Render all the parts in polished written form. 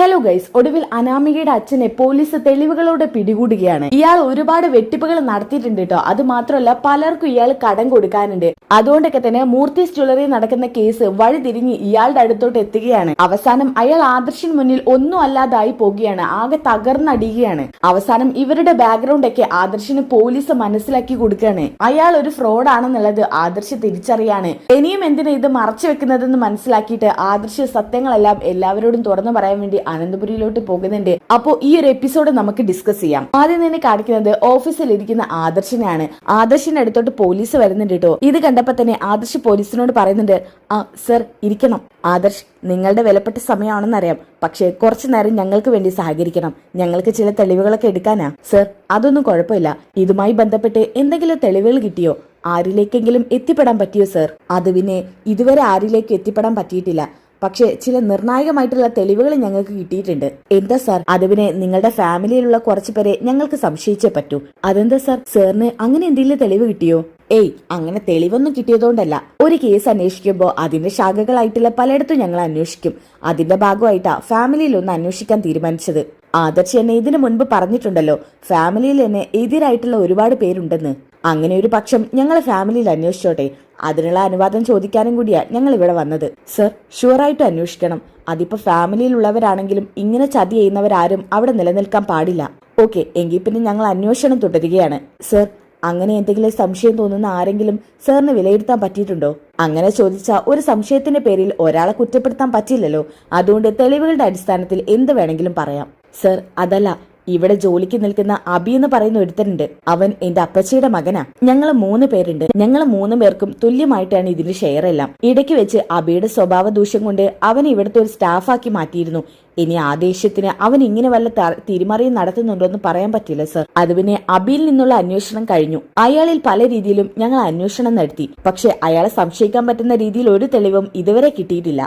Hello guys, ഒടുവിൽ അനാമികയുടെ അച്ഛനെ പോലീസ് തെളിവുകളോടെ പിടികൂടുകയാണ്. ഇയാൾ ഒരുപാട് വെട്ടിപ്പുകൾ നടത്തിയിട്ടുണ്ട് കേട്ടോ. അത് മാത്രമല്ല പലർക്കും ഇയാൾ കടം കൊടുക്കാനുണ്ട്. അതുകൊണ്ടൊക്കെ തന്നെ മൂർത്തീസ് ജ്വല്ലറി നടക്കുന്ന കേസ് വഴിതിരിഞ്ഞ് ഇയാളുടെ അടുത്തോട്ട് എത്തുകയാണ്. അവസാനം അയാൾ ആദർശിന് മുന്നിൽ ഒന്നും അല്ലാതായി പോകുകയാണ്. ആകെ തകർന്നടിയുകയാണ്. അവസാനം ഇവരുടെ ബാക്ക്ഗ്രൗണ്ട് ഒക്കെ ആദർശിന് പോലീസ് മനസ്സിലാക്കി കൊടുക്കുകയാണ്. അയാൾ ഒരു ഫ്രോഡ് ആണെന്നുള്ളത് ആദർശ് തിരിച്ചറിയാണ്. ഇനിയും എന്തിനാ ഇത് മറച്ചു വെക്കുന്നതെന്ന് മനസ്സിലാക്കിയിട്ട് ആദർശ് സത്യങ്ങളെല്ലാം എല്ലാവരോടും തുറന്നു പറയാൻ വേണ്ടി അനന്തപുരിയിലോട്ട് പോകുന്നുണ്ട്. അപ്പോ ഈ ഒരു എപ്പിസോഡ് നമുക്ക് ഡിസ്കസ് ചെയ്യാം. ആദ്യം തന്നെ കാണിക്കുന്നത് ഓഫീസിൽ ഇരിക്കുന്ന ആദർശിനെയാണ്. ആദർശിന്റെ അടുത്തോട്ട് പോലീസ് വരുന്നുണ്ട് കേട്ടോ. ഇത് കണ്ടപ്പോ തന്നെ ആദർശ് പോലീസിനോട് പറയുന്നുണ്ട്, ആ സർ ഇരിക്കണം. ആദർശ്, നിങ്ങളുടെ വിലപ്പെട്ട സമയമാണെന്നറിയാം, പക്ഷേ കുറച്ചു നേരം ഞങ്ങൾക്ക് വേണ്ടി സഹകരിക്കണം. ഞങ്ങൾക്ക് ചില തെളിവുകളൊക്കെ എടുക്കാനാ. സർ, അതൊന്നും കുഴപ്പമില്ല. ഇതുമായി ബന്ധപ്പെട്ട് എന്തെങ്കിലും തെളിവുകൾ കിട്ടിയോ? ആരിലേക്കെങ്കിലും എത്തിപ്പെടാൻ പറ്റിയോ സർ? അത് പിന്നെ ഇതുവരെ ആരിലേക്ക് എത്തിപ്പെടാൻ പറ്റിയിട്ടില്ല. പക്ഷേ ചില നിർണായകമായിട്ടുള്ള തെളിവുകൾ ഞങ്ങൾക്ക് കിട്ടിയിട്ടുണ്ട്. എന്താ സാർ? അത് പിന്നെ നിങ്ങളുടെ ഫാമിലിയിലുള്ള കുറച്ചു പേരെ ഞങ്ങൾക്ക് സംശയിച്ചേ പറ്റൂ. അതെന്താ സാർ? സാറിന് അങ്ങനെ എന്തെങ്കിലും തെളിവ് കിട്ടിയോ? ഏയ്, അങ്ങനെ തെളിവൊന്നും കിട്ടിയതുകൊണ്ടല്ല. ഒരു കേസ് അന്വേഷിക്കുമ്പോൾ അതിന്റെ ശാഖകളായിട്ടുള്ള പലയിടത്തും ഞങ്ങൾ അന്വേഷിക്കും. അതിന്റെ ഭാഗമായിട്ടാ ഫാമിലിയിൽ ഒന്ന് അന്വേഷിക്കാൻ തീരുമാനിച്ചത്. ആദർശ് എന്നെ ഇതിനു മുൻപ് പറഞ്ഞിട്ടുണ്ടല്ലോ, ഫാമിലിയിൽ എന്നെ എതിരായിട്ടുള്ള ഒരുപാട് പേരുണ്ടെന്ന്. അങ്ങനെ ഒരു പക്ഷം ഞങ്ങളെ ഫാമിലിയിൽ അന്വേഷിച്ചോട്ടെ. അതിനുള്ള അനുവാദം ചോദിക്കാനും കൂടിയാ ഞങ്ങൾ ഇവിടെ വന്നത്. സർ, ഷുവറായിട്ടും അന്വേഷിക്കണം. അതിപ്പോ ഫാമിലിയിലുള്ളവരാണെങ്കിലും ഇങ്ങനെ ചതി ചെയ്യുന്നവരാരും അവിടെ നിലനിൽക്കാൻ പാടില്ല. ഓക്കെ, എങ്കിൽ പിന്നെ ഞങ്ങൾ അന്വേഷണം തുടരുകയാണ്. സർ, അങ്ങനെ എന്തെങ്കിലും സംശയം തോന്നുന്ന ആരെങ്കിലും സാറിന് വിലയിരുത്താൻ പറ്റിയിട്ടുണ്ടോ? അങ്ങനെ ചോദിച്ചാൽ ഒരു സംശയത്തിന്റെ പേരിൽ ഒരാളെ കുറ്റപ്പെടുത്താൻ പറ്റില്ലല്ലോ. അതുകൊണ്ട് തെളിവുകളുടെ അടിസ്ഥാനത്തിൽ എന്ത് വേണമെങ്കിലും പറയാം. സർ, അതല്ല, ഇവിടെ ജോലിക്ക് നിൽക്കുന്ന അബി എന്ന് പറയുന്ന ഒരുത്തനുണ്ട്. അവൻ എന്റെ അപ്പച്ചിയുടെ മകനാ. ഞങ്ങൾ 3 പേരുണ്ട്. ഞങ്ങൾ 3 പേർക്കും തുല്യമായിട്ടാണ് ഇതിന്റെ ഷെയർ എല്ലാം. ഇടയ്ക്ക് വെച്ച് അബിയുടെ സ്വഭാവ ദൂഷ്യം കൊണ്ട് അവൻ ഇവിടുത്തെ ഒരു സ്റ്റാഫാക്കി മാറ്റിയിരുന്നു. ഇനി ആ ദേഷ്യത്തിന് അവൻ ഇങ്ങനെ വല്ല തിരിമറിയും നടത്തുന്നുണ്ടോ എന്ന് പറയാൻ പറ്റില്ല സർ. അത് പിന്നെ അബിയിൽ നിന്നുള്ള അന്വേഷണം കഴിഞ്ഞു. അയാളിൽ പല രീതിയിലും ഞങ്ങൾ അന്വേഷണം നടത്തി. പക്ഷെ അയാളെ സംശയിക്കാൻ പറ്റുന്ന രീതിയിൽ ഒരു തെളിവും ഇതുവരെ കിട്ടിയിട്ടില്ല.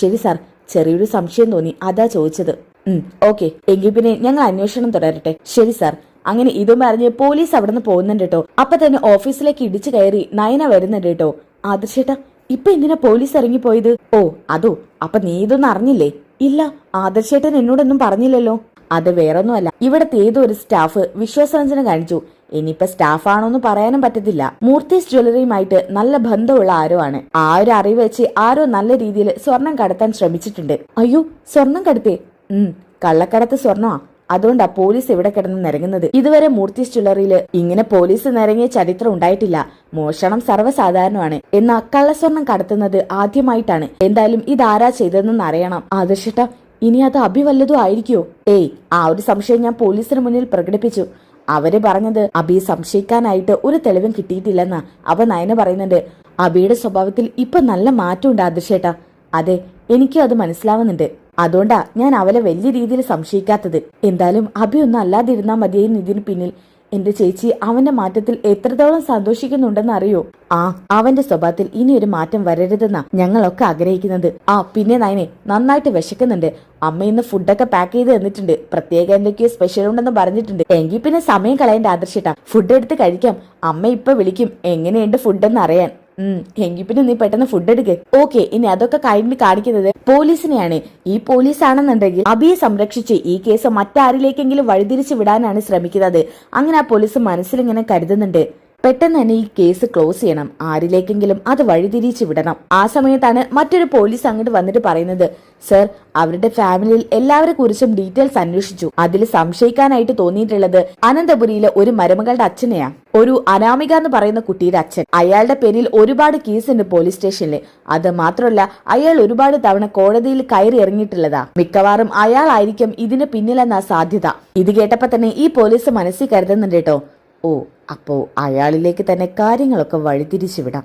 ശരി സാർ, ചെറിയൊരു സംശയം തോന്നി, അതാ ചോദിച്ചത്. ഓക്കെ, എങ്കിൽ പിന്നെ ഞങ്ങൾ അന്വേഷണം തുടരട്ടെ. ശരി സാർ. അങ്ങനെ ഇതും പറഞ്ഞ് പോലീസ് അവിടെ നിന്ന് പോകുന്നുണ്ട് കേട്ടോ. അപ്പൊ തന്നെ ഓഫീസിലേക്ക് ഇടിച്ചു കയറി നയന വരുന്നുണ്ട് കേട്ടോ. ആദർശേട്ടാ, ഇപ്പൊ എന്തിനാ പോലീസ് ഇറങ്ങിപ്പോയത്? ഓ അതോ, അപ്പൊ നീ ഇതൊന്നും അറിഞ്ഞില്ലേ? ഇല്ല, ആദർശേട്ടൻ എന്നോടൊന്നും പറഞ്ഞില്ലല്ലോ. അത് വേറൊന്നുമല്ല, ഇവിടത്തെ ഏതോ ഒരു സ്റ്റാഫ് വിശ്വാസവഞ്ചന കാണിച്ചു. ഇനിയിപ്പോ സ്റ്റാഫാണോന്ന് പറയാനും പറ്റത്തില്ല. മൂർത്തീസ് ജ്വല്ലറിയുമായിട്ട് നല്ല ബന്ധമുള്ള ആരോ ആണ്. ആ ഒരു അറിവ് വെച്ച് ആരോ നല്ല രീതിയിൽ സ്വർണം കടത്താൻ ശ്രമിച്ചിട്ടുണ്ട്. അയ്യോ, സ്വർണം കടത്തേ? കള്ളക്കടത്ത് സ്വർണ്ണമാ. അതുകൊണ്ടാ പോലീസ് ഇവിടെ കിടന്ന് നിരങ്ങുന്നത്. ഇതുവരെ മൂർത്തീസ് ജ്വല്ലറിയിൽ ഇങ്ങനെ പോലീസ് നിരങ്ങിയ ചരിത്രം ഉണ്ടായിട്ടില്ല. മോഷണം സർവ്വസാധാരണമാണ്, എന്നാൽ കള്ളസ്വർണം കടത്തുന്നത് ആദ്യമായിട്ടാണ്. എന്തായാലും ഇതാരാ ചെയ്തതെന്ന് അറിയണം. ആദർശേട്ടാ, ഇനി അത് അബി വല്ലതും ആയിരിക്കോ? ഏയ്, ആ ഒരു സംശയം ഞാൻ പോലീസിന് മുന്നിൽ പ്രകടിപ്പിച്ചു. അവര് പറഞ്ഞത് അബിയെ സംശയിക്കാനായിട്ട് ഒരു തെളിവും കിട്ടിയിട്ടില്ലെന്നാ. അവ നയന പറയുന്നുണ്ട്. അബിയുടെ സ്വഭാവത്തിൽ ഇപ്പൊ നല്ല മാറ്റമുണ്ട് ആദർശേട്ടാ. അതെ, എനിക്കും അത് മനസ്സിലാവുന്നുണ്ട്. അതുകൊണ്ടാ ഞാൻ അവളെ വലിയ രീതിയിൽ സംശയിക്കാത്തത്. എന്തായാലും അബി ഒന്നും അല്ലാതിരുന്നാ മതിയായിരുന്നു ഇതിന് പിന്നിൽ. എന്റെ ചേച്ചി അവന്റെ മാറ്റത്തിൽ എത്രത്തോളം സന്തോഷിക്കുന്നുണ്ടെന്ന് അറിയോ? അവന്റെ സ്വഭാവത്തിൽ ഇനി ഒരു മാറ്റം വരരുതെന്നാ ഞങ്ങളൊക്കെ ആഗ്രഹിക്കുന്നത്. പിന്നെ നയനെ, നന്നായിട്ട് വിശക്കുന്നുണ്ട്. അമ്മ ഇന്ന് ഫുഡൊക്കെ പാക്ക് ചെയ്ത് തന്നിട്ടുണ്ട്. പ്രത്യേക എന്തൊക്കെയോ സ്പെഷ്യൽ ഉണ്ടെന്ന് പറഞ്ഞിട്ടുണ്ട്. എങ്കിൽ പിന്നെ സമയം കളയേണ്ട ആദർശിട്ടാ, ഫുഡ് എടുത്ത് കഴിക്കാം. അമ്മ ഇപ്പൊ വിളിക്കും എങ്ങനെയുണ്ട് ഫുഡെന്ന് അറിയാൻ. എങ്കിൽ പിന്നെ നീ പെട്ടെന്ന് ഫുഡ് എടുക്ക്. ഓക്കെ, ഇനി അതൊക്കെ കഴിഞ്ഞ് കാണിക്കുന്നത് പോലീസിനെയാണ്. ഈ പോലീസ് ആണെന്നുണ്ടെങ്കിൽ അബിയെ സംരക്ഷിച്ച് ഈ കേസ് മറ്റാരിലേക്കെങ്കിലും വഴിതിരിച്ചു വിടാനാണ് ശ്രമിക്കുന്നത്. അങ്ങനെ ആ പോലീസ് മനസ്സിലിങ്ങനെ കരുതുന്നുണ്ട്, പെട്ടെന്ന് തന്നെ ഈ കേസ് ക്ലോസ് ചെയ്യണം, ആരിലേക്കെങ്കിലും അത് വഴിതിരിച്ചു വിടണം. ആ സമയത്താണ് മറ്റൊരു പോലീസ് അങ്ങോട്ട് വന്നിട്ട് പറയുന്നത്, സർ, അവരുടെ ഫാമിലിയിൽ എല്ലാവരെ കുറിച്ചും ഡീറ്റെയിൽസ് അന്വേഷിച്ചു. അതിൽ സംശയിക്കാനായിട്ട് തോന്നിയിട്ടുള്ളത് അനന്തപുരിയിലെ ഒരു മരുമകളുടെ അച്ഛനെയാ. ഒരു അനാമിക എന്ന് പറയുന്ന കുട്ടിയുടെ അച്ഛൻ. അയാളുടെ പേരിൽ ഒരുപാട് കേസുണ്ട് പോലീസ് സ്റ്റേഷനില്. അത് മാത്രമല്ല, അയാൾ ഒരുപാട് തവണ കോടതിയിൽ കയറി ഇറങ്ങിയിട്ടുള്ളതാ. മിക്കവാറും അയാളായിരിക്കും ഇതിന് പിന്നിലെന്നാ സാധ്യത. ഇത് കേട്ടപ്പോ തന്നെ ഈ പോലീസ് മനസ്സിൽ കരുതുന്നുണ്ട് കേട്ടോ. ഓ, അപ്പോ അയാളിലേക്ക് തന്നെ കാര്യങ്ങളൊക്കെ വഴിതിരിച്ചു വിടാം.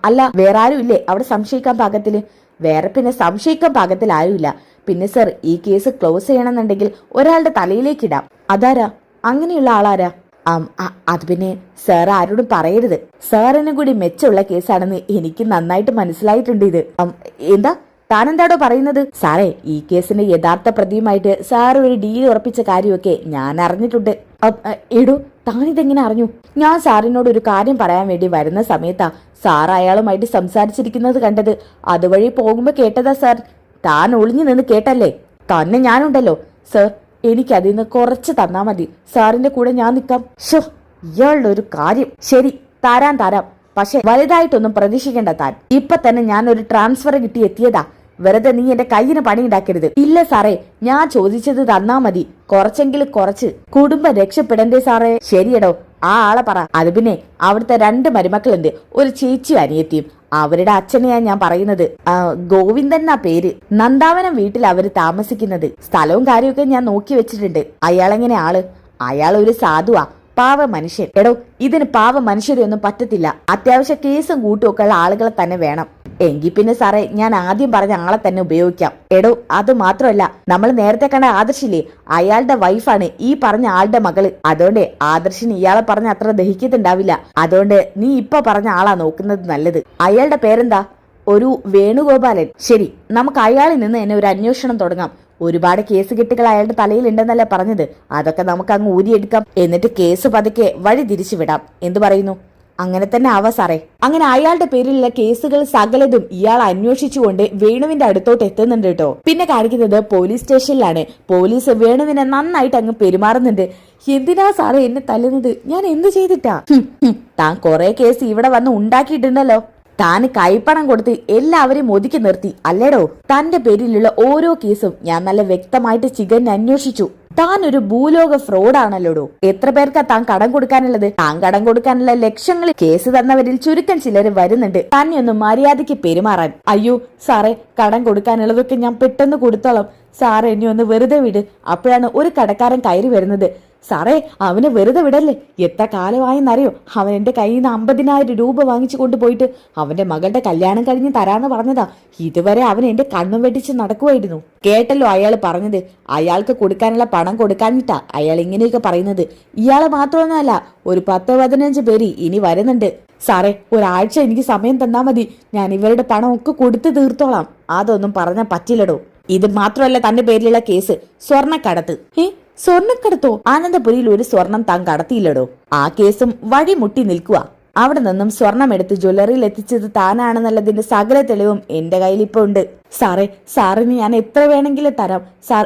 അല്ല, വേറെ ആരും ഇല്ലേ അവിടെ സംശയിക്കാൻ പാകത്തില്? വേറെ പിന്നെ സംശയിക്കാൻ പാകത്തിൽ ആരുമില്ല. പിന്നെ സർ, ഈ കേസ് ക്ലോസ് ചെയ്യണമെന്നുണ്ടെങ്കിൽ ഒരാളുടെ തലയിലേക്കിടാം. അതാരാ? അങ്ങനെയുള്ള ആളാരാ? അത് പിന്നെ സാർ ആരോടും പറയരുത്. സാറിനും കൂടി മെച്ചമുള്ള കേസാണെന്ന് എനിക്ക് നന്നായിട്ട് മനസ്സിലായിട്ടുണ്ട്. ഇത് എന്താ താനെന്താടോ പറയുന്നത്? സാറേ, ഈ കേസിന്റെ യഥാർത്ഥ പ്രതിയുമായിട്ട് സാർ ഒരു ഡീൽ ഉറപ്പിച്ച കാര്യമൊക്കെ ഞാൻ അറിഞ്ഞിട്ടുണ്ട്. എടോ, താനിതെങ്ങനെ അറിഞ്ഞു? ഞാൻ സാറിനോട് ഒരു കാര്യം പറയാൻ വേണ്ടി വരുന്ന സമയത്താ സാർ അയാളുമായിട്ട് സംസാരിച്ചിരിക്കുന്നത് കണ്ടത്. അതുവഴി പോകുമ്പോ കേട്ടതാ സാർ. താൻ ഒളിഞ്ഞു നിന്ന് കേട്ടല്ലേ? തന്നെ ഞാനുണ്ടല്ലോ സർ, എനിക്ക് അതിൽ നിന്ന് കുറച്ച് തന്നാ മതി. സാറിന്റെ കൂടെ ഞാൻ നിൽക്കാം. ഷോ, ഇയാളുടെ ഒരു കാര്യം. ശരി, തരാം. പക്ഷെ വലുതായിട്ടൊന്നും പ്രതീക്ഷിക്കേണ്ട താൻ. ഇപ്പൊ തന്നെ ഞാൻ ഒരു ട്രാൻസ്ഫർ കിട്ടി എത്തിയതാ. വെറുതെ നീ എന്റെ കയ്യിന് പണി ഉണ്ടാക്കരുത്. ഇല്ല സാറേ, ഞാൻ ചോദിച്ചത് തന്നാ മതി. കുറച്ചെങ്കിലും കുറച്ച്. കുടുംബം രക്ഷപ്പെടണ്ടേ സാറേ? ശരിയടോ, ആ ആളെ പറ. അത് പിന്നെ അവിടുത്തെ 2 മരുമക്കളുണ്ട്, ഒരു ചേച്ചിയും അനിയത്തിയും. അവരുടെ അച്ഛനെയാ ഞാൻ പറയുന്നത്. ഗോവിന്ദൻ എന്നാ പേര്. നന്ദാവനം വീട്ടിൽ അവര് താമസിക്കുന്നത്. സ്ഥലവും കാര്യമൊക്കെ ഞാൻ നോക്കി വെച്ചിട്ടുണ്ട്. അയാളെങ്ങനെ ആള്? അയാൾ ഒരു സാധുവാ, പാവ മനുഷ്യൻ. എടോ, ഇതിന് പാവ മനുഷ്യരെയൊന്നും പറ്റത്തില്ല. അത്യാവശ്യം കേസും കൂട്ടുമൊക്കെ ഉള്ള ആളുകളെ തന്നെ വേണം. എങ്കിൽ പിന്നെ സാറേ, ഞാൻ ആദ്യം പറഞ്ഞ ആളെ തന്നെ ഉപയോഗിക്കാം. എടോ, അത് മാത്രമല്ല, നമ്മൾ നേരത്തെ കണ്ട ആദർശില്ലേ, അയാളുടെ വൈഫാണ് ഈ പറഞ്ഞ ആളുടെ മകള്. അതുകൊണ്ട് ആദർശിന് ഇയാളെ പറഞ്ഞ അത്ര ദഹിക്കത്തുണ്ടാവില്ല. അതുകൊണ്ട് നീ ഇപ്പൊ പറഞ്ഞ ആളാ നോക്കുന്നത് നല്ലത്. അയാളുടെ പേരെന്താ? ഒരു വേണുഗോപാലൻ. ശരി, നമുക്ക് അയാളിൽ നിന്ന് തന്നെ ഒരു അന്വേഷണം തുടങ്ങാം. ഒരുപാട് കേസ് കെട്ടുകൾ അയാളുടെ തലയിലുണ്ടെന്നല്ലേ പറഞ്ഞത്? അതൊക്കെ നമുക്ക് അങ്ങ് ഊരിയെടുക്കാം. എന്നിട്ട് കേസ് പതുക്കെ വഴി തിരിച്ചു വിടാം. എന്തു പറയുന്നു? അങ്ങനെ തന്നെ ആവാ സാറേ. അങ്ങനെ അയാളുടെ പേരിലുള്ള കേസുകൾ സകലതും ഇയാൾ അന്വേഷിച്ചുകൊണ്ട് വേണുവിന്റെ അടുത്തോട്ട് എത്തുന്നുണ്ട് കേട്ടോ. പിന്നെ കാണിക്കുന്നത് പോലീസ് സ്റ്റേഷനിലാണ്. പോലീസ് വേണുവിനെ നന്നായിട്ട് അങ്ങ് പെരുമാറുന്നുണ്ട്. എന്തിനാ സാറേ എന്നെ തല്ലുന്നത്? ഞാൻ എന്ത് ചെയ്തിട്ടാ? താൻ കുറെ കേസ് ഇവിടെ വന്ന് ഉണ്ടാക്കിയിട്ടുണ്ടല്ലോ. താൻ കൈപ്പണം കൊടുത്ത് എല്ലാവരെയും ഒതുക്കി നിർത്തി അല്ലേടോ? തന്റെ പേരിലുള്ള ഓരോ കേസും ഞാൻ നല്ല വ്യക്തമായിട്ട് ചികഞ്ഞ് അന്വേഷിച്ചു. താൻ ഒരു ഭൂലോക ഫ്രോഡാണല്ലോടോ. എത്ര പേർക്കാ താൻ കടം കൊടുക്കാനുള്ളത്? താൻ കടം കൊടുക്കാനുള്ള ലക്ഷങ്ങളിൽ കേസ് തന്നവരിൽ ചുരുക്കം ചിലര് വരുന്നുണ്ട് തന്നെ ഒന്ന് മര്യാദയ്ക്ക് പെരുമാറാൻ. അയ്യോ സാറേ, കടം കൊടുക്കാനുള്ളതൊക്കെ ഞാൻ പെട്ടെന്ന് കൊടുത്തോളാം. സാറേ, എന്നെ ഒന്ന് വെറുതെ വിട്. അപ്പോഴാണ് ഒരു കടക്കാരൻ കയറി വരുന്നത്. സാറേ, അവനെ വെറുതെ വിടല്ലേ. എത്ര കാലമായെന്നറിയോ അവൻ എന്റെ കയ്യിൽ നിന്ന് 50,000 രൂപ വാങ്ങിച്ചു കൊണ്ടുപോയിട്ട് അവന്റെ മകളുടെ കല്യാണം കഴിഞ്ഞ് തരാന്ന് പറഞ്ഞതാ. ഇതുവരെ അവൻ എന്റെ കണ്ണും വെട്ടിച്ച് നടക്കുമായിരുന്നു. കേട്ടല്ലോ അയാൾ പറഞ്ഞത്. അയാൾക്ക് കൊടുക്കാനുള്ള പണം കൊടുക്കാനിട്ടാ അയാൾ ഇങ്ങനെയൊക്കെ പറയുന്നത്. ഇയാളെ മാത്രമൊന്നുമല്ല, ഒരു 10-15 പേര് ഇനി വരുന്നുണ്ട്. സാറേ, ഒരാഴ്ച എനിക്ക് സമയം തന്നാ മതി. ഞാൻ ഇവരുടെ പണം ഒക്കെ കൊടുത്തു തീർത്തോളാം. അതൊന്നും പറഞ്ഞാൽ പറ്റില്ലടോ. ഇത് മാത്രമല്ല തന്റെ പേരിലുള്ള കേസ്, സ്വർണ്ണക്കടത്ത്. സ്വർണ്ണക്കടത്തോ? ആനന്ദപുരിയിൽ ഒരു സ്വർണം താൻ കടത്തിയില്ലടോ. ആ കേസും വഴിമുട്ടി നിൽക്കുക. അവിടെ നിന്നും സ്വർണം എടുത്ത് ജ്വല്ലറിയിൽ എത്തിച്ചത് താനാണെന്നുള്ളതിന്റെ സകല തെളിവും എന്റെ കയ്യിൽ ഇപ്പൊ ഉണ്ട്. സാറിന് ഞാൻ എത്ര വേണമെങ്കിലും തരാം. സാർ,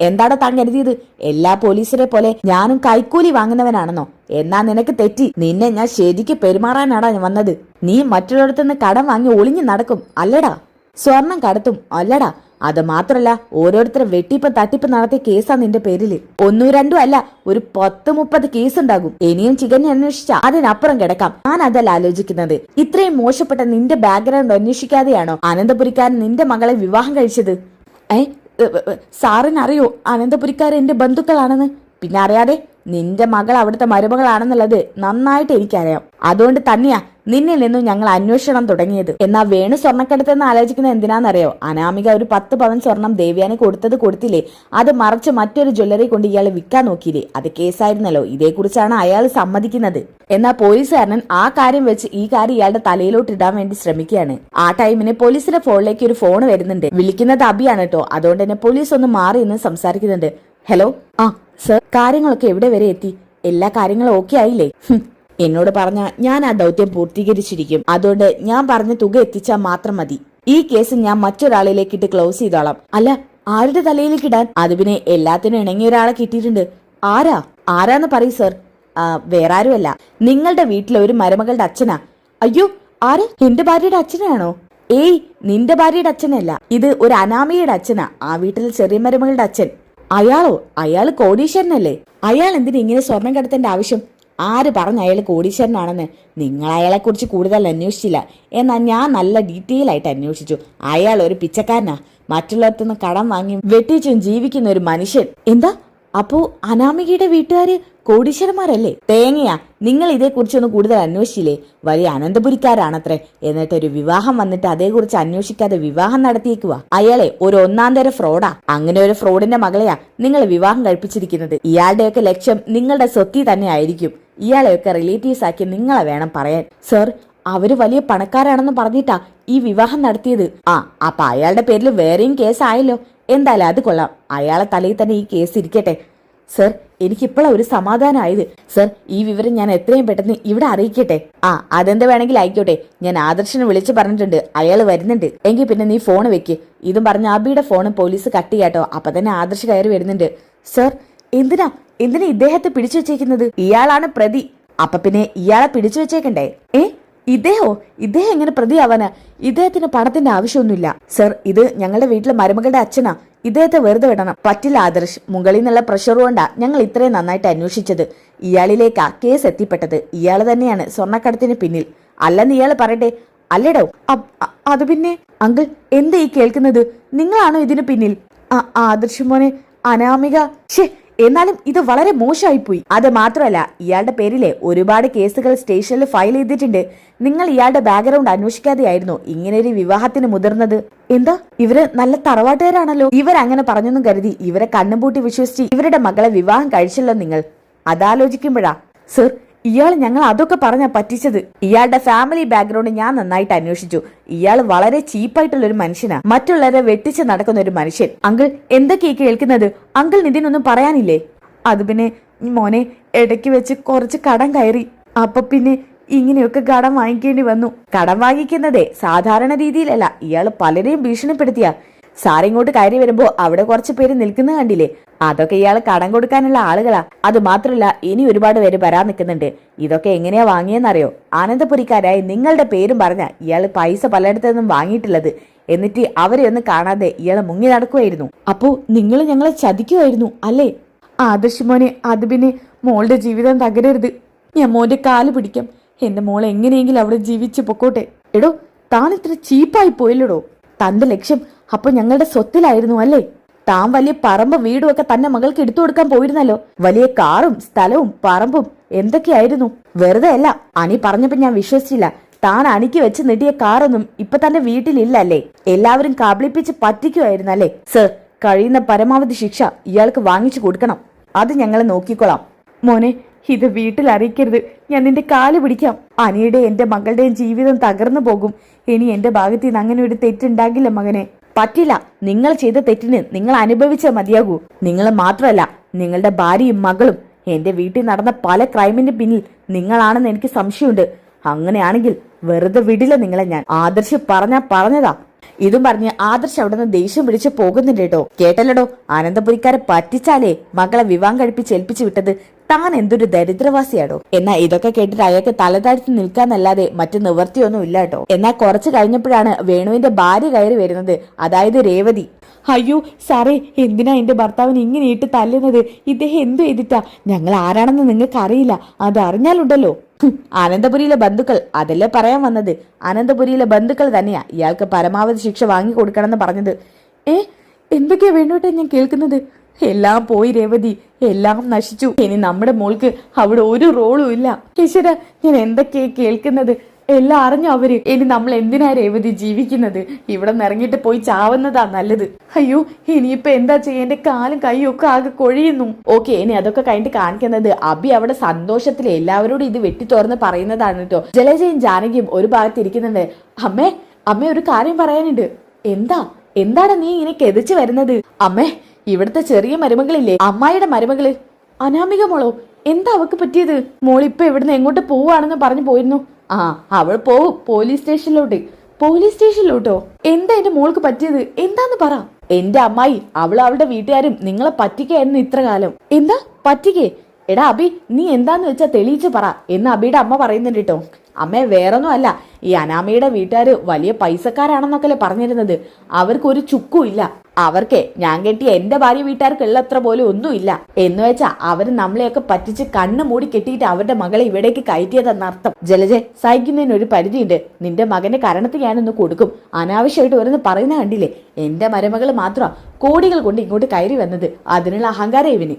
എന്താടാ താൻ കരുതിയത്? എല്ലാ പോലീസിനെ പോലെ ഞാനും കൈക്കൂലി വാങ്ങുന്നവനാണെന്നോ? എന്നാ നിനക്ക് തെറ്റി. നിന്നെ ഞാൻ ശരിക്ക് പെരുമാറാനാടാ വന്നത്. നീ മറ്റുള്ളവരടുത്തുനിന്ന് കടം വാങ്ങി ഒളിഞ്ഞു നടക്കും അല്ലടാ? സ്വർണം കടത്തും അല്ലടാ? അത് മാത്രല്ല, ഓരോരുത്തരും വെട്ടിപ്പ് തട്ടിപ്പ് നടത്തിയ കേസാ നിന്റെ പേരില്. 1-2 അല്ല, ഒരു 10-30 കേസ് ഉണ്ടാകും. ഇനിയും ചികഞ്ഞ് അന്വേഷിച്ചാ അതിനപ്പുറം കിടക്കാം. ഞാൻ അതല്ല ആലോചിക്കുന്നത്. ഇത്രയും മോശപ്പെട്ട നിന്റെ ബാക്ക്ഗ്രൗണ്ട് അന്വേഷിക്കാതെയാണോ അനന്തപുരിക്കാരൻ നിന്റെ മകളെ വിവാഹം കഴിച്ചത്? സാറിനറിയോ അനന്തപുരിക്കാരൻ എന്റെ ബന്ധുക്കളാണെന്ന്? പിന്നെ അറിയാതെ? നിന്റെ മകൾ അവിടുത്തെ മരുമകളാണെന്നുള്ളത് നന്നായിട്ട് എനിക്കറിയാം. അതുകൊണ്ട് തന്നെയാ നിന്നിൽ നിന്നും ഞങ്ങൾ അന്വേഷണം തുടങ്ങിയത്. എന്നാ വേണു സ്വർണ്ണക്കടത്തെന്ന് ആലോചിക്കുന്നത് എന്തിനാണെന്നറിയോ? അനാമിക ഒരു 10 പവൻ സ്വർണം ദേവ്യാന് കൊടുത്തില്ലേ, അത് മറച്ച് മറ്റൊരു ജ്വല്ലറി കൊണ്ട് ഇയാൾ വിൽക്കാൻ നോക്കിയില്ലേ, അത് കേസായിരുന്നല്ലോ. ഇതേക്കുറിച്ചാണ് അയാൾ സമ്മതിക്കുന്നത്. എന്നാൽ പോലീസുകാരൻ ആ കാര്യം വെച്ച് ഈ കാര്യം ഇയാളുടെ തലയിലോട്ട് ഇടാൻ വേണ്ടി ശ്രമിക്കുകയാണ്. ആ ടൈമിന് പോലീസിന്റെ ഫോണിലേക്ക് ഒരു ഫോൺ വരുന്നുണ്ട്. വിളിക്കുന്നത് അബിയാണ് കേട്ടോ. അതുകൊണ്ട് തന്നെ പോലീസ് ഒന്ന് മാറി നിന്ന് സംസാരിക്കുന്നുണ്ട്. ഹലോ, സർ, കാര്യങ്ങളൊക്കെ എവിടെ വരെ എത്തി? എല്ലാ കാര്യങ്ങളും ഓക്കെ ആയില്ലേ? എന്നോട് പറഞ്ഞ ഞാൻ ആ ദൗത്യം പൂർത്തീകരിച്ചിരിക്കും. അതുകൊണ്ട് ഞാൻ പറഞ്ഞ തുക എത്തിച്ചാൽ മാത്രം മതി. ഈ കേസ് ഞാൻ മറ്റൊരാളിലേക്ക് ഇട്ട് ക്ലോസ് ചെയ്തോളാം. അല്ല, ആരുടെ തലയിലേക്ക് ഇടാൻ? അത് പിന്നെ എല്ലാത്തിനും ഇണങ്ങിയ ഒരാളെ കിട്ടിയിട്ടുണ്ട്. ആരാന്ന് പറയൂ സർ. വേറെ ആരുമല്ല, നിങ്ങളുടെ വീട്ടിലെ ഒരു മരുമകളുടെ അച്ഛനാ. അയ്യോ, ആര്? എന്റെ ഭാര്യയുടെ അച്ഛനാണോ? ഏയ്, നിന്റെ ഭാര്യയുടെ അച്ഛനല്ല, ഇത് ഒരു അനാമികയുടെ അച്ഛനാ. ആ വീട്ടിലെ ചെറിയ മരുമകളുടെ അച്ഛൻ. അയാളോ? അയാൾ കോടീശ്വരനല്ലേ? അയാൾ എന്തിനാ ഇങ്ങനെ സ്വർണം കടത്തേണ്ട ആവശ്യം? ആര് പറഞ്ഞ അയാൾ കോടീശ്വരനാണെന്ന്? നിങ്ങൾ അയാളെ കുറിച്ച് കൂടുതൽ അന്വേഷിച്ചില്ല. എന്നാൽ ഞാൻ നല്ല ഡീറ്റെയിൽ ആയിട്ട് അന്വേഷിച്ചു. അയാൾ ഒരു പിച്ചക്കാരനാ. മറ്റുള്ളവർക്കൊന്ന് കടം വാങ്ങി വെട്ടിച്ചും ജീവിക്കുന്ന ഒരു മനുഷ്യൻ. എന്താ? അപ്പോ അനാമികയുടെ വീട്ടുകാര് കോടീശ്വരന്മാരല്ലേ? തേങ്ങയാ. നിങ്ങൾ ഇതേക്കുറിച്ചൊന്നും കൂടുതൽ അന്വേഷിച്ചില്ലേ? വലിയ അനന്തപുരിക്കാരാണത്രേ. എന്നിട്ടൊരു വിവാഹം വന്നിട്ട് അതേക്കുറിച്ച് അന്വേഷിക്കാതെ വിവാഹം നടത്തിയേക്കുക. അയാളെ ഒരു 1-ാം-തരം ഫ്രോഡാ. അങ്ങനെ ഒരു ഫ്രോഡിന്റെ മകളെയാ നിങ്ങൾ വിവാഹം കഴിപ്പിച്ചിരിക്കുന്നത്. ഇയാളുടെയൊക്കെ ലക്ഷ്യം നിങ്ങളുടെ സ്വത്തി തന്നെ ആയിരിക്കും. ഇയാളെയൊക്കെ റിലേറ്റീവ്സ് ആക്കി നിങ്ങളെ വേണം പറയാൻ. സർ, അവര് വലിയ പണക്കാരാണെന്ന് പറഞ്ഞിട്ടാ ഈ വിവാഹം നടത്തിയത്. അപ്പൊ അയാളുടെ പേരിൽ വേറെയും കേസായല്ലോ. എന്തായാലും അത് കൊള്ളാം. അയാളെ തലയിൽ തന്നെ ഈ കേസ് ഇരിക്കട്ടെ. സർ, എനിക്കിപ്പോഴാ ഒരു സമാധാനമായത്. സർ, ഈ വിവരം ഞാൻ എത്രയും പെട്ടെന്ന് ഇവിടെ അറിയിക്കട്ടെ? അതെന്ത് വേണമെങ്കിലും ആയിക്കോട്ടെ. ഞാൻ ആദർശിനെ വിളിച്ചു പറഞ്ഞിട്ടുണ്ട്, അയാൾ വരുന്നുണ്ട്. എങ്കിൽ പിന്നെ നീ ഫോൺ വെക്ക്. ഇതും പറഞ്ഞ അബിയുടെ ഫോൺ പോലീസ് കട്ട് ചെയ്യാട്ടോ. അപ്പൊ തന്നെ ആദർശ് കയറി വരുന്നുണ്ട്. സർ, എന്തിനാ ഇദ്ദേഹത്തെ പിടിച്ചു വെച്ചേക്കുന്നത്? ഇയാളാണ് പ്രതി. അപ്പൊ പിന്നെ ഇയാളെ പിടിച്ചു വെച്ചേക്കണ്ടേ? ഇദ്ദേഹം എങ്ങനെ പ്രതിയാവാനാ? ഇദ്ദേഹത്തിന് പണത്തിന്റെ ആവശ്യമൊന്നുമില്ല. സർ, ഇത് ഞങ്ങളുടെ വീട്ടിലെ മരുമകളുടെ അച്ഛനാ. ഇദ്ദേഹത്തെ വെറുതെ വിടണം. പറ്റില്ല ആദർശ്. മുകളിൽ നിന്നുള്ള പ്രഷർ കൊണ്ടാ ഞങ്ങൾ ഇത്രയും നന്നായിട്ട് അന്വേഷിച്ചത്. ഇയാളിലേക്കാ കേസ് എത്തിപ്പെട്ടത്. ഇയാൾ തന്നെയാണ് സ്വർണ്ണക്കടത്തിന് പിന്നിൽ. അല്ലെന്ന് ഇയാൾ പറയട്ടെ. അല്ലേടോ? അത് പിന്നെ അങ്കിൾ, എന്താ ഈ കേൾക്കുന്നത്? നിങ്ങളാണോ ഇതിന് പിന്നിൽ? ആദർശ് മോനെ, അനാമിക. എന്നാലും ഇത് വളരെ മോശമായിപ്പോയി. അത് മാത്രമല്ല, ഇയാളുടെ പേരിലെ ഒരുപാട് കേസുകൾ സ്റ്റേഷനിൽ ഫയൽ ചെയ്തിട്ടുണ്ട്. നിങ്ങൾ ഇയാളുടെ ബാക്ക്ഗ്രൗണ്ട് അന്വേഷിക്കാതെയായിരുന്നു ഇങ്ങനെ ഒരു വിവാഹത്തിന് മുതിർന്നത്. എന്താ, ഇവര് നല്ല തറവാട്ടുകാരാണല്ലോ. ഇവരങ്ങനെ പറഞ്ഞെന്നും കരുതി ഇവരെ കണ്ണും പൂട്ടി വിശ്വസിച്ച് ഇവരുടെ മകളെ വിവാഹം കഴിച്ചല്ലോ നിങ്ങൾ. അതാലോചിക്കുമ്പോഴാ സർ, ഇയാൾ ഞങ്ങൾ അതൊക്കെ പറഞ്ഞാ പറ്റിച്ചത്. ഇയാളുടെ ഫാമിലി ബാക്ക്ഗ്രൗണ്ട് ഞാൻ നന്നായിട്ട് അന്വേഷിച്ചു. ഇയാൾ വളരെ ചീപ്പായിട്ടുള്ള ഒരു മനുഷ്യനാ. മറ്റുള്ളവരെ വെട്ടിച്ച് നടക്കുന്ന ഒരു മനുഷ്യൻ. അങ്കിൾ, എന്തൊക്കെയാ കേൾക്കുന്നത്? അങ്കിൾ ഇതിനൊന്നും പറയാനില്ലേ? അത് പിന്നെ മോനെ, ഇടയ്ക്ക് വെച്ച് കുറച്ച് കടം കയറി. അപ്പൊ പിന്നെ ഇങ്ങനെയൊക്കെ കടം വാങ്ങിക്കേണ്ടി വന്നു. കടം വാങ്ങിക്കുന്നതേ സാധാരണ രീതിയിലല്ല. ഇയാൾ പലരെയും ഭീഷണിപ്പെടുത്തിയ. സാറിങ്ങോട്ട് കയറി വരുമ്പോ അവിടെ കുറച്ച് പേര് നിൽക്കുന്ന കണ്ടില്ലേ? അതൊക്കെ ഇയാൾ കടം കൊടുക്കാനുള്ള ആളുകളാ. അത് മാത്രല്ല, ഇനി ഒരുപാട് പേര് വരാൻ നിൽക്കുന്നുണ്ട്. ഇതൊക്കെ എങ്ങനെയാ വാങ്ങിയെന്നറിയോ? ആനന്ദപുരിക്കാരായി നിങ്ങളുടെ പേരും പറഞ്ഞ ഇയാൾ പൈസ പലയിടത്തു നിന്നും വാങ്ങിയിട്ടുള്ളത്. എന്നിട്ട് അവരെ ഒന്നും കാണാതെ ഇയാൾ മുങ്ങി നടക്കുമായിരുന്നു. അപ്പോ നിങ്ങൾ ഞങ്ങളെ ചതിക്കുമായിരുന്നു അല്ലേ? ആദർശ് മോനെ, അത് പിന്നെ മോളുടെ ജീവിതം തകരരുത്. ഞാൻ മോന്റെ കാല് പിടിക്കാം. എന്റെ മോൾ എങ്ങനെയെങ്കിലും അവിടെ ജീവിച്ചു പൊക്കോട്ടെ. എടോ, താൻ ഇത്ര ചീപ്പായി പോയില്ലടോ. തന്റെ ലക്ഷ്യം അപ്പൊ ഞങ്ങളുടെ സ്വത്തിലായിരുന്നു അല്ലേ? താൻ വലിയ പറമ്പ് വീടും ഒക്കെ തന്നെ മകൾക്ക് എടുത്തു കൊടുക്കാൻ പോയിരുന്നല്ലോ. വലിയ കാറും സ്ഥലവും പറമ്പും എന്തൊക്കെയായിരുന്നു. വെറുതെ അല്ല, അനി പറഞ്ഞപ്പോ ഞാൻ വിശ്വസിച്ചില്ല. താൻ അണിക്ക് വെച്ച് നെട്ടിയ കാറൊന്നും ഇപ്പൊ തന്റെ വീട്ടിലില്ല അല്ലേ? എല്ലാവരും കബളിപ്പിച്ച് പറ്റിക്കുമായിരുന്നല്ലേ? സർ, കഴിയുന്ന പരമാവധി ശിക്ഷ ഇയാൾക്ക് വാങ്ങിച്ചു കൊടുക്കണം. അത് ഞങ്ങൾ നോക്കിക്കൊള്ളാം. മോനെ, ഇത് വീട്ടിൽ അറിയിക്കരുത്. ഞാൻ നിന്റെ കാല് പിടിക്കാം. അനിയുടെ എന്റെ മകളുടെയും ജീവിതം തകർന്നു പോകും. ഇനി എന്റെ ഭാഗത്ത് നിന്ന് അങ്ങനെ ഒരു തെറ്റുണ്ടാകില്ല മകനെ. പറ്റില്ല. നിങ്ങൾ ചെയ്ത തെറ്റിന് നിങ്ങൾ അനുഭവിച്ചാൽ മതിയാകൂ. നിങ്ങൾ മാത്രമല്ല, നിങ്ങളുടെ ഭാര്യയും മകളും. എന്റെ വീട്ടിൽ നടന്ന പല ക്രൈമിന്റെ പിന്നിൽ നിങ്ങളാണെന്ന് എനിക്ക് സംശയമുണ്ട്. അങ്ങനെയാണെങ്കിൽ വെറുതെ വിടില്ല നിങ്ങളെ ഞാൻ. ആദർശ് പറഞ്ഞതാ. ഇതും പറഞ്ഞ് ആദർശ് അവിടെ നിന്ന് ദേഷ്യം പിടിച്ച് പോകുന്നുണ്ട് കേട്ടോ. കേട്ടല്ലടോ, ആനന്ദപുരിക്കാരെ പറ്റിച്ചാലേ മകളെ വിവാഹം കഴിപ്പിച്ച് ഏൽപ്പിച്ചു വിട്ടത്. താൻ എന്തൊരു ദരിദ്രവാസിയാടോ. എന്നാ ഇതൊക്കെ കേട്ടിട്ട് അയാൾക്ക് തലതാഴ്ത്തി നിൽക്കാന്നല്ലാതെ മറ്റു നിവൃത്തിയൊന്നും ഇല്ല കേട്ടോ. എന്നാൽ കുറച്ച് കഴിഞ്ഞപ്പോഴാണ് വേണുവിന്റെ ഭാര്യ കയറി വരുന്നത്. അതായത് രേവതി. അയ്യോ സാറേ, എന്തിനാ എന്റെ ഭർത്താവിന് ഇങ്ങനെ ഇട്ട് തല്ലുന്നത്? ഇദ്ദേഹം എന്തു ചെയ്തിട്ടാ? ഞങ്ങൾ ആരാണെന്ന് നിങ്ങൾക്ക് അറിയില്ല. അത് അറിഞ്ഞാലുണ്ടല്ലോ. ആനന്ദപുരിയിലെ ബന്ധുക്കൾ അതല്ലേ പറയാൻ വന്നത്. ആനന്ദപുരിയിലെ ബന്ധുക്കൾ തന്നെയാ ഇയാൾക്ക് പരമാവധി ശിക്ഷ വാങ്ങിക്കൊടുക്കണമെന്ന് പറഞ്ഞത്. എന്തൊക്കെയാ വേണ്ടോട്ടെ ഞാൻ കേൾക്കുന്നത്? എല്ലാം പോയി രേവതി, എല്ലാം നശിച്ചു. ഇനി നമ്മുടെ മോൾക്ക് അവിടെ ഒരു റോളും ഇല്ല. ഈശ്വര, ഞാൻ എന്തൊക്കെയാ കേൾക്കുന്നത്? എല്ലാം അറിഞ്ഞു അവര്. ഇനി നമ്മൾ എന്തിനാ രേവതി ജീവിക്കുന്നത്? ഇവിടെ നിറങ്ങിട്ട് പോയി ചാവുന്നതാ നല്ലത്. അയ്യോ, ഇനിയിപ്പൊ എന്താ ചെയ്യാ? എന്റെ കാലും കൈയും ഒക്കെ ആകെ കൊഴിയുന്നു. ഓക്കെ, ഇനി അതൊക്കെ കഴിഞ്ഞിട്ട് കാണിക്കുന്നത് അബി അവിടെ സന്തോഷത്തിൽ എല്ലാവരോടും ഇത് വെട്ടിത്തോർന്ന് പറയുന്നതാണ് കേട്ടോ. ജലജയും ജാനകിയും ഒരു ഭാഗത്ത് ഇരിക്കുന്നുണ്ട്. അമ്മേ ഒരു കാര്യം പറയാനുണ്ട്. എന്താണ് നീ ഇങ്ങനെ കെതിച്ചു വരുന്നത്? അമ്മേ, ഇവിടുത്തെ ചെറിയ മരുമകളില്ലേ, അമ്മായിയുടെ മരുമകള് അനാമിക മോളോ, എന്താ അവക്ക് പറ്റിയത്? മോളിപ്പൊ ഇവിടുന്ന് എങ്ങോട്ട് പോവാണെന്ന് പറഞ്ഞു പോയിരുന്നു. അവൾ പോവും പോലീസ് സ്റ്റേഷനിലോട്ടോ. എന്താ എന്റെ മോൾക്ക് പറ്റിയത്? എന്താന്ന് പറ. എന്റെ അമ്മായി അവളുടെ വീട്ടുകാരും നിങ്ങളെ പറ്റിക്കായിരുന്നു ഇത്ര കാലം. എന്താ പറ്റിക്കേ? എടാ അബി, നീ എന്താന്ന് വെച്ചാ തെളിയിച്ച് പറ എന്ന് അബിയുടെ അമ്മ പറയുന്നുണ്ട് കേട്ടോ. അമ്മേ, വേറൊന്നും അല്ല, ഈ അനാമയുടെ വീട്ടുകാര് വലിയ പൈസക്കാരാണെന്നൊക്കെ പറഞ്ഞിരുന്നത്. അവർക്ക് ഒരു ചുക്കും ഇല്ല. അവർക്ക് ഞാൻ കെട്ടിയ എന്റെ ഭാര്യ വീട്ടുകാർക്കുള്ള അത്ര പോലും ഒന്നുമില്ല. എന്ന് വെച്ചാ അവര് നമ്മളെയൊക്കെ പറ്റിച്ച് കണ്ണു മൂടി കെട്ടിയിട്ട് അവരുടെ മകളെ ഇവിടേക്ക് കയറ്റിയതെന്നർത്ഥം. ജലജെ, സഹിക്കുന്നതിന് ഒരു പരിധിയുണ്ട്. നിന്റെ മകന്റെ കരണത്ത് ഞാനൊന്ന് കൊടുക്കും. അനാവശ്യമായിട്ട് ഓരോന്ന് പറയുന്ന കണ്ടില്ലേ? എന്റെ മരുമകള് മാത്രം കോടികൾ കൊണ്ട് ഇങ്ങോട്ട് കയറി വന്നത്. അതിനുള്ള അഹങ്കാരം ഇവന്.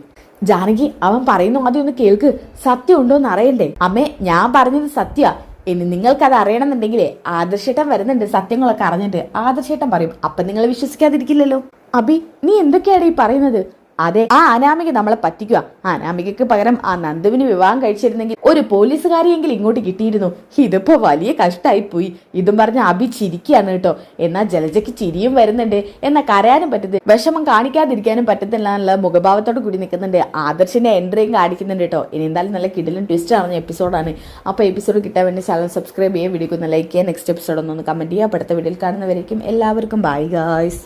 ജാനകി, അവൻ പറയുന്നു ആദ്യം ഒന്ന് കേൾക്ക്. സത്യം ഉണ്ടോന്ന് അറിയണ്ടേ? അമ്മേ, ഞാൻ പറഞ്ഞത് സത്യ. ഇനി നിങ്ങൾക്കത് അറിയണമെന്നുണ്ടെങ്കിലേ ആദർശേട്ടൻ വരുന്നുണ്ട്. സത്യങ്ങളൊക്കെ അറിഞ്ഞിട്ട് ആദർശേട്ടൻ പറയും. അപ്പൊ നിങ്ങൾ വിശ്വസിക്കാതിരിക്കില്ലല്ലോ. അബി, നീ എന്തൊക്കെയാണ് ഈ പറയുന്നത്? അതെ, ആ അനാമിക നമ്മളെ പറ്റിക്കുക. അനാമികക്ക് പകരം ആ നന്ദുവിന് വിവാഹം കഴിച്ചിരുന്നെങ്കിൽ ഒരു പോലീസുകാരിയെങ്കിലും ഇങ്ങോട്ട് കിട്ടിയിരുന്നു. ഇതിപ്പോ വലിയ കഷ്ടായി പോയി. ഇതും പറഞ്ഞ് അഭി ചിരിക്കുകയാണ് കേട്ടോ. എന്നാൽ ജലജയ്ക്ക് ചിരിയും വരുന്നുണ്ട്, എന്നാൽ കരയാനും പറ്റുന്നത് വിഷമം കാണിക്കാതിരിക്കാനും പറ്റത്തില്ല എന്നുള്ള മുഖഭാവത്തോട് കൂടി നിൽക്കുന്നുണ്ട്. ആദർശിന്റെ എൻട്രിയും കാണിക്കുന്നുണ്ട് കേട്ടോ. ഇനി എന്തായാലും നല്ല കിടിലൻ ട്വിസ്റ്റ് അറിഞ്ഞ എപ്പിസോഡാണ്. അപ്പോൾ എപ്പിസോഡ് കിട്ടാൻ വേണ്ടി ചാനൽ സബ്സ്ക്രൈബ് ചെയ്യുക, വീഡിയോക്ക് ഒന്ന് ലൈക്ക് ചെയ്യുക, നെക്സ്റ്റ് എപ്പിസോഡ് ഒന്ന് കമന്റ് ചെയ്യുക. അടുത്ത വീഡിയോയിൽ കാണുന്നവരേക്കും എല്ലാവർക്കും ബൈ ഗായ്സ്.